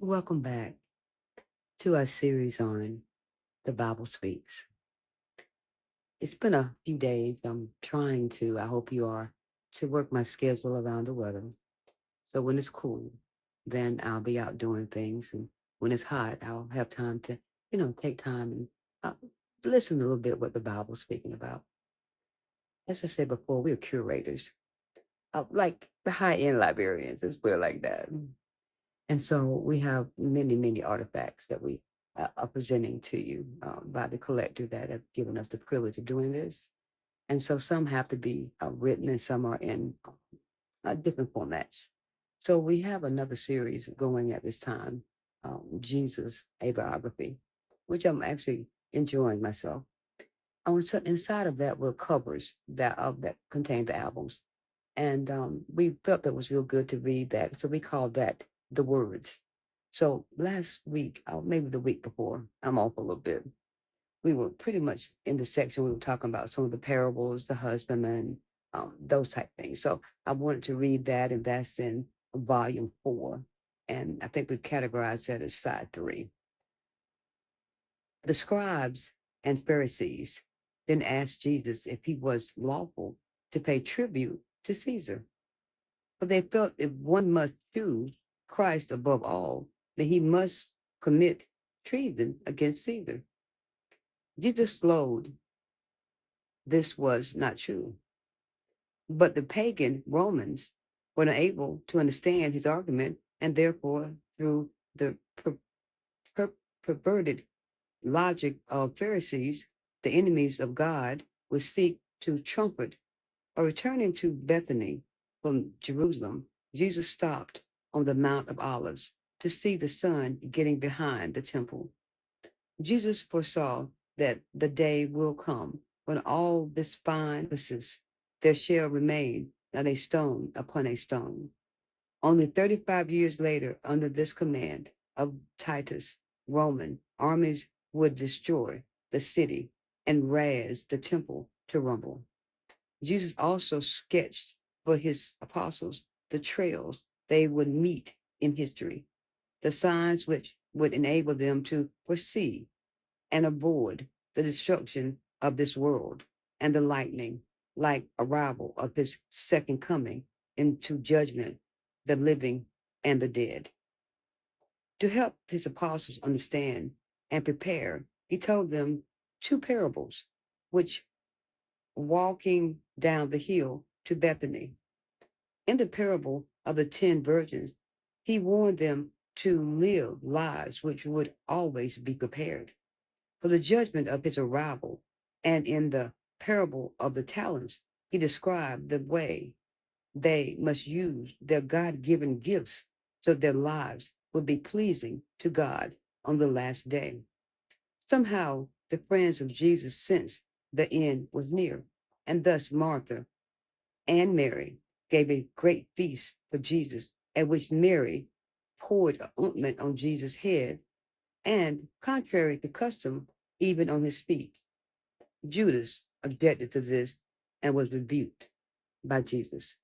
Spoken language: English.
Welcome back to our series on The Bible Speaks. It's been a few days. I'm trying to, I hope you are, to work my schedule around the weather. So when it's cool, then I'll be out doing things. And when it's hot, I'll have time to, take time and uh, listen a little bit what the Bible's speaking about. As I said before, we're curators, like the high end librarians. Let's put it like that. And so we have many, many artifacts that we are presenting to you by the collector that have given us the privilege of doing this. And so some have to be written and some are in different formats. So we have another series going at this time, Jesus, a Biography, which I'm actually enjoying myself. Inside of that were covers that contain the albums. And we felt that was real good to read that. So we called that The Words. So last week, maybe the week before, I'm off a little bit. We were pretty much in the section we were talking about some of the parables, the husbandman, those type things. So I wanted to read that, and that's in volume 4. And I think we categorized that as side 3. The scribes and Pharisees then asked Jesus if he was lawful to pay tribute to Caesar. For they felt if one must choose Christ above all, then he must commit treason against Caesar. Jesus slowed, this was not true. But the pagan Romans were unable to understand his argument, and therefore, through the per- perverted logic of Pharisees, the enemies of God would seek to trumpet. Or returning to Bethany from Jerusalem, Jesus stopped on the Mount of Olives to see the sun getting behind the temple. Jesus foresaw that the day will come when all this fine emphasis there shall remain not a stone upon a stone. Only 35 years later, under this command of Titus, Roman armies would destroy the city and raze the temple to rubble. Jesus also sketched for his apostles the trails they would meet in history, the signs which would enable them to foresee and avoid the destruction of this world and the lightning, like arrival of his second coming into judgment, the living and the dead. To help his apostles understand and prepare, he told them two parables, which walking down the hill to Bethany. In the parable of the 10 virgins, he warned them to live lives which would always be prepared for the judgment of his arrival. And in the parable of the talents, he described the way they must use their God given gifts so their lives would be pleasing to God on the last day. Somehow, the friends of Jesus sensed the end was near, and thus Martha and Mary gave a great feast for Jesus, at which Mary poured ointment on Jesus' head and, contrary to custom, even on his feet. Judas objected to this and was rebuked by Jesus.